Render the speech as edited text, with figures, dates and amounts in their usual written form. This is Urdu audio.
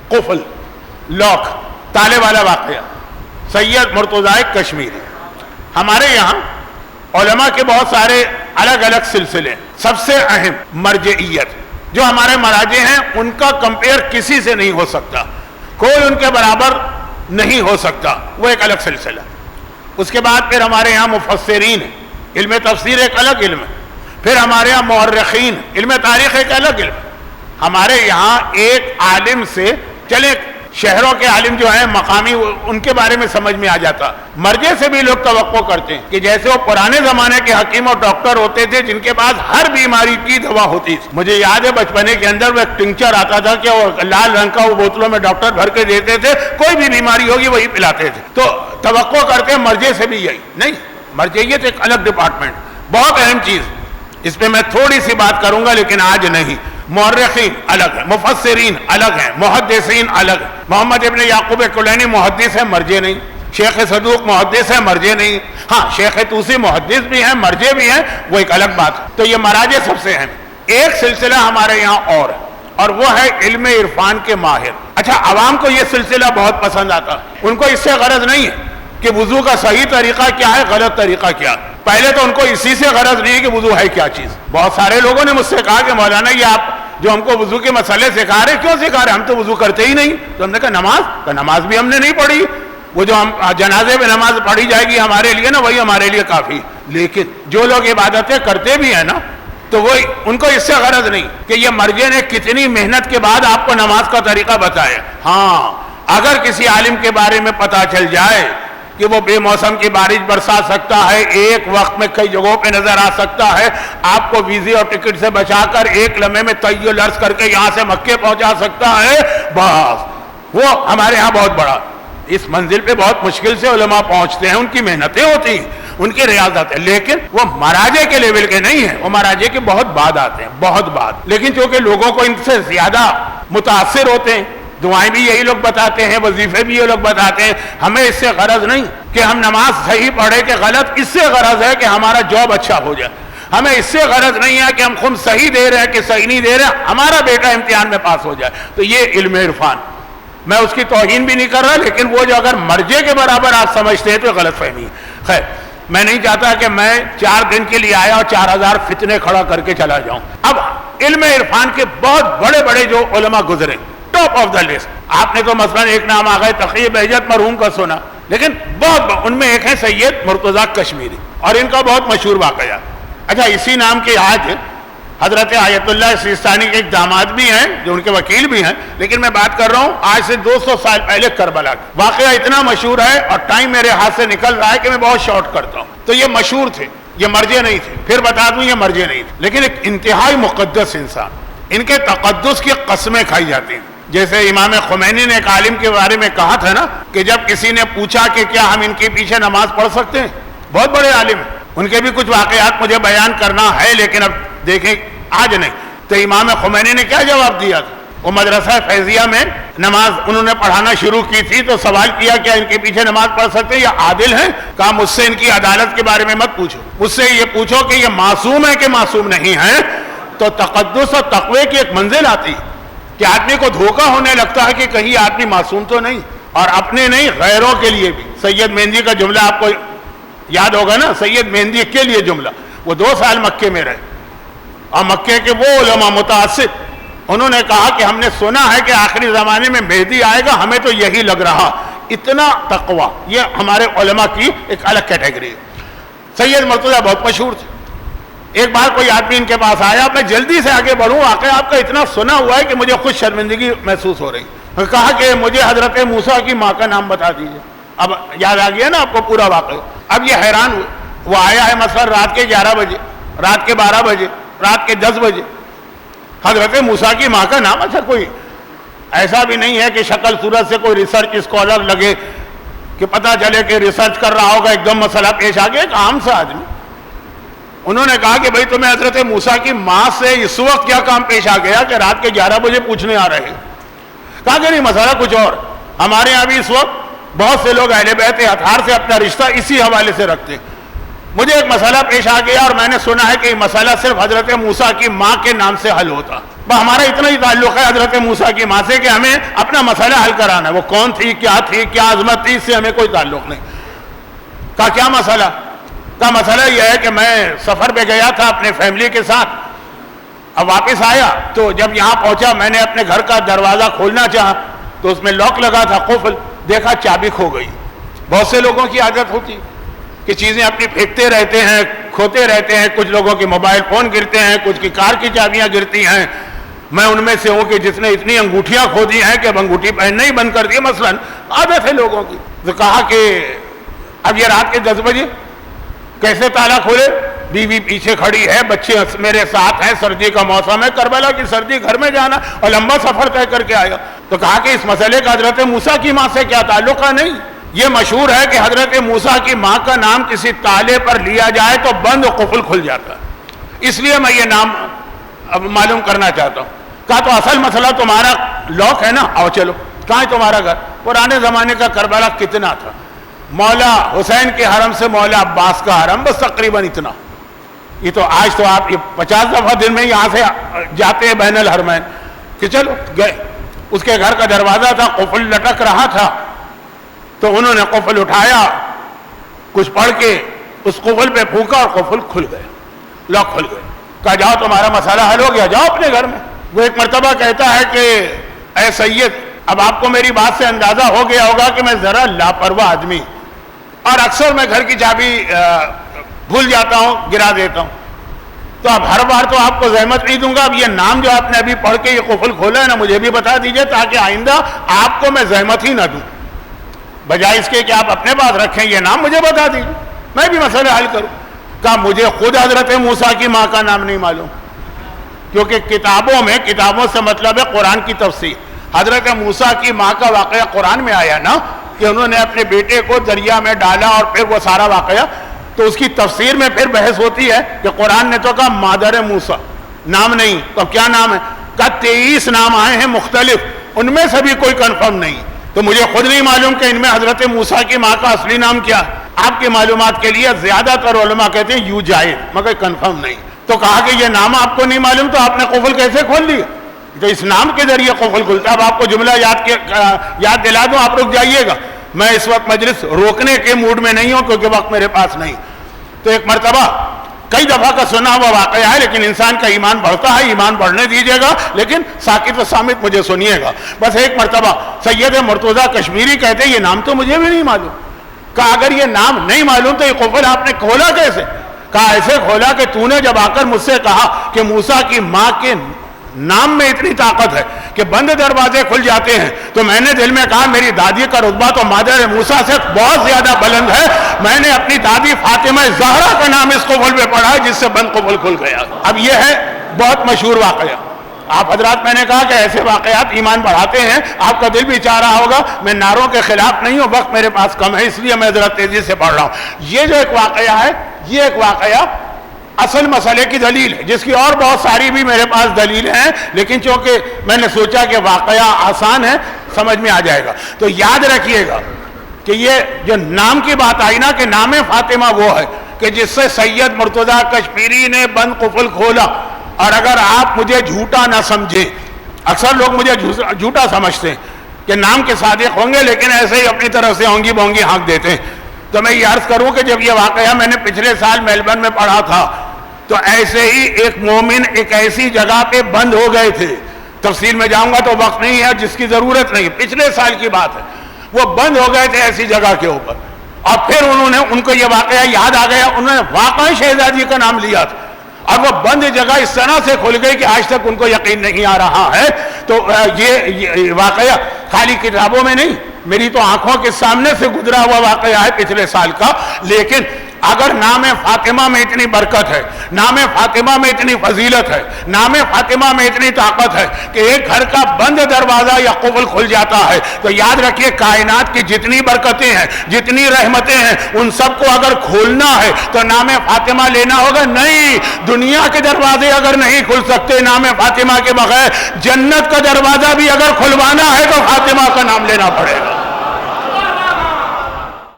قفل لاک تالے والا واقعہ سید مرتضیٰ کشمیری. ہمارے یہاں علماء کے بہت سارے الگ الگ سلسلے. سب سے اہم مرجعیت، جو ہمارے مراجع ہیں ان کا کمپیئر کسی سے نہیں ہو سکتا، کوئی ان کے برابر نہیں ہو سکتا، وہ ایک الگ سلسلہ. اس کے بعد پھر ہمارے یہاں مفسرین ہیں، علم تفسیر ایک الگ علم ہے. پھر ہمارے یہاں مورخین، علم تاریخ ایک الگ علم ہے. ہمارے یہاں ایک عالم سے چلے شہروں کے عالم جو ہیں مقامی، ان کے بارے میں سمجھ میں آ جاتا. مرجع سے بھی لوگ توقع کرتے ہیں کہ جیسے وہ پرانے زمانے کے حکیم اور ڈاکٹر ہوتے تھے جن کے پاس ہر بیماری کی دوا ہوتی تھی. مجھے یاد ہے بچپنے کے اندر وہ ایک ٹنکچر آتا تھا کہ وہ لال رنگ کا، وہ بوتلوں میں ڈاکٹر بھر کے دیتے تھے، کوئی بھی بیماری ہوگی وہی پلاتے تھے. تو توقع کرتے ہیں مرجع سے بھی یہی نہیں. مرجعیت ایک الگ ڈپارٹمنٹ، بہت اہم چیز. اس پہ میں تھوڑی سی بات کروں گا لیکن آج نہیں. مورخین الگ ہیں، مفسرین الگ ہیں، محدثین الگ ہیں. محمد ابن یعقوب کلینی محدث ہے، مرجع نہیں. شیخ صدوق محدث ہے، مرجع نہیں. ہاں شیخ طوسی محدث بھی ہیں، مرجع بھی ہیں، وہ ایک الگ بات ہے. تو یہ مراجع سب سے اہم. ایک سلسلہ ہمارے یہاں اور وہ ہے علم عرفان کے ماہر. اچھا، عوام کو یہ سلسلہ بہت پسند آتا، ان کو اس سے غرض نہیں ہے کہ وضو کا صحیح طریقہ کیا ہے، غلط طریقہ کیا. پہلے تو ان کو اسی سے غرض نہیں ہے کہ وضو ہے کیا چیز. بہت سارے لوگوں نے مجھ سے کہا کہ مولانا یہ آپ جو ہم کو وضو کے مسئلے سکھا رہے، کیوں سکھا رہے؟ ہم تو وضو کرتے ہی نہیں. تو ہم نے کہا نماز بھی ہم نے نہیں پڑھی. وہ جو ہم جنازے میں نماز پڑھی جائے گی ہمارے لیے نا، وہی ہمارے لیے کافی. لیکن جو لوگ عبادتیں کرتے بھی ہیں نا، تو وہ ان کو اس سے غرض نہیں کہ یہ مرجع نے کتنی محنت کے بعد آپ کو نماز کا طریقہ بتایا. ہاں اگر کسی عالم کے بارے میں پتا چل جائے کہ وہ بے موسم کی بارش برسا سکتا ہے، ایک وقت میں کئی جگہوں پہ نظر آ سکتا ہے، آپ کو ویزے اور ٹکٹ سے بچا کر ایک لمحے میں طی الارض کر کے یہاں سے مکے پہنچا سکتا ہے، بس وہ ہمارے ہاں بہت بڑا. اس منزل پہ بہت مشکل سے علماء پہنچتے ہیں، ان کی محنتیں ہوتی ہیں، ان کی ریاضت ہے، لیکن وہ مراجع کے لیول کے نہیں ہیں. وہ مراجع کے بہت بعد آتے ہیں، بہت بعد. لیکن چونکہ لوگوں کو ان سے زیادہ متاثر ہوتے ہیں، دعائیں بھی یہی لوگ بتاتے ہیں، وظیفے بھی یہ لوگ بتاتے ہیں. ہمیں اس سے غرض نہیں کہ ہم نماز صحیح پڑھے کہ غلط، اس سے غرض ہے کہ ہمارا جاب اچھا ہو جائے. ہمیں اس سے غرض نہیں ہے کہ ہم خود صحیح دے رہے ہیں کہ صحیح نہیں دے رہے، ہمارا بیٹا امتحان میں پاس ہو جائے. تو یہ علم عرفان، میں اس کی توہین بھی نہیں کر رہا، لیکن وہ جو اگر مرجع کے برابر آپ سمجھتے ہیں تو غلط فہمی ہے. خیر، میں نہیں چاہتا کہ میں 4 دن کے لیے آیا اور 4000 فتنے کھڑا کر کے چلا جاؤں. اب علم عرفان کے بہت بڑے بڑے جو علماء گزرے، ٹاپ آف دا لسٹ، آپ نے تو مثلا ایک نام آ گئے تقی بہجت مرحوم کا سنا، لیکن بہت ان میں ایک ہے سید مرتضیٰ کشمیری، اور ان کا بہت مشہور واقعہ. اچھا، اسی نام کے آج حضرت آیت اللہ سیستانی کے ایک داماد بھی ہیں جو ان کے وکیل بھی ہیں، لیکن میں بات کر رہا ہوں آج سے 200 سال پہلے کربلا کا واقعہ. اتنا مشہور ہے اور ٹائم میرے ہاتھ سے نکل رہا ہے کہ میں بہت شارٹ کرتا ہوں. تو یہ مشہور تھے، یہ مرجع نہیں تھے. پھر بتا دوں یہ مرجع نہیں تھے، لیکن ایک انتہائی مقدس انسان. ان کے تقدس کی قسمیں کھائی جاتی ہیں. جیسے امام خمینی نے ایک عالم کے بارے میں کہا تھا نا کہ جب کسی نے پوچھا کہ کیا ہم ان کے پیچھے نماز پڑھ سکتے ہیں، بہت بڑے عالم ہیں، ان کے بھی کچھ واقعات مجھے بیان کرنا ہے لیکن اب دیکھیں آج نہیں. تو امام خمینی نے کیا جواب دیا تھا؟ وہ مدرسہ فیضیہ میں نماز انہوں نے پڑھانا شروع کی تھی تو سوال کیا کیا ان کے پیچھے نماز پڑھ سکتے ہیں، یہ عادل ہیں؟ کہا مجھ سے ان کی عدالت کے بارے میں مت پوچھو، مجھ سے یہ پوچھو کہ یہ معصوم ہے کہ معصوم نہیں ہے. تو تقدس اور تقوی کی ایک منزل آتی کہ آدمی کو دھوکہ ہونے لگتا ہے کہ کہیں آدمی معصوم تو نہیں، اور اپنے نہیں غیروں کے لیے بھی. سید مہندی کا جملہ آپ کو یاد ہوگا نا، سید مہندی کے لیے جملہ. وہ 2 سال مکے میں رہے اور مکے کے وہ علماء متعصب، انہوں نے کہا کہ ہم نے سنا ہے کہ آخری زمانے میں مہدی آئے گا، ہمیں تو یہی لگ رہا. اتنا تقوی، یہ ہمارے علماء کی ایک الگ کیٹیگری ہے. سید مرتضیٰ بہت مشہور تھے. ایک بار کوئی آدمی ان کے پاس آیا، میں جلدی سے آگے بڑھوں، واقعہ آپ کا اتنا سنا ہوا ہے کہ مجھے خود شرمندگی محسوس ہو رہی. کہا کہ مجھے حضرت موسیٰ کی ماں کا نام بتا دیجیے. اب یاد آ گیا نا آپ کو پورا واقعہ. اب یہ حیران ہوئے، وہ آیا ہے مثلا رات کے 11 بجے، رات کے 12 بجے، رات کے 10 بجے، حضرت موسیٰ کی ماں کا نام. اچھا، کوئی ایسا بھی نہیں ہے کہ شکل صورت سے کوئی ریسرچ اسکالر لگے کہ پتہ چلے کہ ریسرچ کر رہا ہوگا، ایک دم مسئلہ پیش آ گیا. ایک عام سا آدمی. انہوں نے کہا کہ بھائی تمہیں حضرت موسیٰ کی ماں سے اس وقت کیا کام پیش آ گیا کہ رات کے 11 بجے پوچھنے آ رہے ہیں؟ کہا کہ نہیں، مسئلہ کچھ اور. ہمارے یہاں بھی اس وقت بہت سے لوگ اہل بیت اطہار سے اپنا رشتہ اسی حوالے سے رکھتے ہیں. مجھے ایک مسئلہ پیش آ گیا اور میں نے سنا ہے کہ یہ مسئلہ صرف حضرت موسیٰ کی ماں کے نام سے حل ہوتا. ہمارا اتنا ہی تعلق ہے حضرت موسیٰ کی ماں سے کہ ہمیں اپنا مسئلہ حل کرانا ہے، وہ کون تھی، کیا عظمت تھی، اس سے ہمیں کوئی تعلق نہیں۔ کہا کیا مسئلہ؟ کہا مسئلہ یہ ہے کہ میں سفر پہ گیا تھا اپنے فیملی کے ساتھ، اب واپس آیا تو جب یہاں پہنچا میں نے اپنے گھر کا دروازہ کھولنا چاہا تو اس میں لاک لگا تھا، قفل، دیکھا چابی کھو گئی۔ بہت سے لوگوں کی عادت ہوتی کہ چیزیں اپنی پھینکتے رہتے ہیں، کھوتے رہتے ہیں، کچھ لوگوں کے موبائل فون گرتے ہیں، کچھ کی کار کی چابیاں گرتی ہیں۔ میں ان میں سے ہوں کہ جس نے اتنی انگوٹھیاں کھو دی ہیں کہ اب انگوٹھی پہننا ہی بند کر دی، مثلا عادت ہے لوگوں کی۔ تو کہا کہ اب یہ رات کے 10 بجے کیسے تالا کھولے؟ بیوی پیچھے کھڑی ہے، بچے میرے ساتھ ہیں، سردی کا موسم ہے، کربلا کی سردی، گھر میں جانا اور لمبا سفر طے کر کے آیا۔ تو کہا کہ اس مسئلے کا حضرت موسیٰ کی ماں سے کیا تعلق ہے؟ نہیں، یہ مشہور ہے کہ حضرت موسیٰ کی ماں کا نام کسی تالے پر لیا جائے تو بند و قفل کھل جاتا ہے، اس لیے میں یہ نام معلوم کرنا چاہتا ہوں۔ کہا تو اصل مسئلہ تمہارا لاک ہے نا، آؤ چلو۔ کہاں ہے تمہارا گھر؟ پرانے زمانے کا کربلا کتنا تھا، مولا حسین کے حرم سے مولا عباس کا حرم، بس تقریباً اتنا۔ یہ تو آج تو آپ 50 دفعہ دن میں یہاں سے جاتے ہیں بین الحرمین، کہ چلو گئے۔ اس کے گھر کا دروازہ تھا، قفل لٹک رہا تھا، تو انہوں نے قفل اٹھایا، کچھ پڑھ کے اس قفل پہ پھونکا اور قفل کھل گئے، لاک کھل گئے۔ کہا جاؤ تمہارا مسئلہ حل ہو گیا، جاؤ اپنے گھر میں۔ وہ ایک مرتبہ کہتا ہے کہ اے سید، اب آپ کو میری بات سے اندازہ ہو گیا ہوگا کہ میں ذرا لاپرواہ آدمی، اور اکثر میں گھر کی چابی بھول جاتا ہوں، گرا دیتا ہوں، تو اب ہر بار تو آپ کو زحمت نہیں دوں گا، اب یہ نام جو آپ نے ابھی پڑھ کے یہ قفل کھولا ہے نا، مجھے بھی بتا دیجئے تاکہ آئندہ آپ کو میں زحمت ہی نہ دوں، بجائے اس کے کہ آپ اپنے پاس رکھیں، یہ نام مجھے بتا دیجئے، میں بھی مسئلہ حل کروں۔ کہا مجھے خود حضرت موسیٰ کی ماں کا نام نہیں معلوم، کیونکہ کتابوں سے مطلب ہے قرآن کی تفسیر۔ حضرت موسیٰ کی ماں کا واقعہ قرآن میں آیا نا، کہ انہوں نے اپنے بیٹے کو دریا میں ڈالا اور پھر وہ سارا واقعہ، تو اس کی تفسیر میں پھر بحث ہوتی ہے کہ قرآن نے تو کہا مادر موسیٰ، نام نہیں، تو اب کیا نام ہے؟ کہا 23 نام آئے ہیں مختلف، ان میں سے بھی کوئی کنفرم نہیں، تو مجھے خود نہیں معلوم کہ ان میں حضرت موسیٰ کی ماں کا اصلی نام کیا ہے۔ آپ کی معلومات کے لیے زیادہ تر علماء کہتے ہیں یو جائز، مگر کنفرم نہیں۔ تو کہا کہ یہ نام آپ کو نہیں معلوم تو آپ نے قفل کیسے کھول دیا؟ تو اس نام کے ذریعے قفل کھلتا ہے۔ اب آپ کو جملہ یاد دلا دوں، آپ رک جائیے گا، میں اس وقت مجلس روکنے کے موڈ میں نہیں ہوں کیونکہ وقت میرے پاس نہیں۔ تو ایک مرتبہ کئی دفعہ کا سنا ہوا واقعہ ہے، لیکن انسان کا ایمان بڑھتا ہے، ایمان بڑھنے دیجیے گا، لیکن ساکت و صامت مجھے سنیے گا۔ بس ایک مرتبہ سید مرتضیٰ کشمیری کہتے ہیں یہ نام تو مجھے بھی نہیں معلوم۔ کہا اگر یہ نام نہیں معلوم تو یہ قفل آپ نے کھولا کیسے؟ کہا ایسے کھولا کہ تو نے جب آ کر مجھ سے کہا کہ موسیٰ کی ماں کے نام میں اتنی طاقت ہے کہ بند دروازے کھل جاتے ہیں، تو میں نے دل میں کہا میری دادی کا رتبہ تو مادر موسیٰ سے بہت زیادہ بلند ہے، میں نے اپنی دادی فاطمہ زہرا کا نام اس قفل پہ پڑھا ہے جس سے بند قفل کھل گیا۔ اب یہ ہے بہت مشہور واقعہ۔ آپ حضرات، میں نے کہا کہ ایسے واقعات ایمان بڑھاتے ہیں، آپ کا دل بھی چاہ رہا ہوگا، میں نعروں کے خلاف نہیں ہوں، وقت میرے پاس کم ہے اس لیے میں ذرا تیزی سے پڑھ رہا ہوں۔ یہ جو ایک واقعہ ہے، یہ ایک واقعہ اصل مسئلے کی دلیل ہے، جس کی اور بہت ساری بھی میرے پاس دلیل ہیں، لیکن چونکہ میں نے سوچا کہ واقعہ آسان ہے، سمجھ میں آ جائے گا۔ تو یاد رکھیے گا کہ یہ جو نام کی بات آئی نا کہ نام فاطمہ وہ ہے کہ جس سے سید مرتضیٰ کشمیری نے بند قفل کھولا۔ اور اگر آپ مجھے جھوٹا نہ سمجھیں، اکثر لوگ مجھے جھوٹا سمجھتے ہیں کہ نام کے صادق ہوں گے لیکن ایسے ہی اپنی طرف سے ہونگی بونگی ہانک دیتے ہیں، تو میں یہ عرض کروں کہ جب یہ واقعہ میں نے پچھلے سال میلبرن میں پڑھا تھا تو ایسے ہی ایک مومن ایک ایسی جگہ پہ بند ہو گئے تھے، تفصیل میں جاؤں گا تو وقت نہیں ہے، جس کی ضرورت نہیں، پچھلے سال کی بات ہے، وہ بند ہو گئے تھے ایسی جگہ کے اوپر، اور پھر ان کو یہ واقعہ یاد آ گیا، انہوں نے واقعی شہزادی کا نام لیا تھا، اور وہ بند جگہ اس طرح سے کھل گئی کہ آج تک ان کو یقین نہیں آ رہا ہے۔ تو یہ واقعہ خالی کتابوں میں نہیں، میری تو آنکھوں کے سامنے سے گزرا ہوا واقعہ ہے پچھلے سال کا۔ لیکن اگر نام فاطمہ میں اتنی برکت ہے، نام فاطمہ میں اتنی فضیلت ہے، نام فاطمہ میں اتنی طاقت ہے کہ ایک گھر کا بند دروازہ یا قفل کھل جاتا ہے، تو یاد رکھیے کائنات کی جتنی برکتیں ہیں، جتنی رحمتیں ہیں، ان سب کو اگر کھولنا ہے تو نام فاطمہ لینا ہوگا۔ نہیں، دنیا کے دروازے اگر نہیں کھل سکتے نام فاطمہ کے بغیر، جنت کا دروازہ بھی اگر کھلوانا ہے تو فاطمہ کا نام لینا پڑے گا۔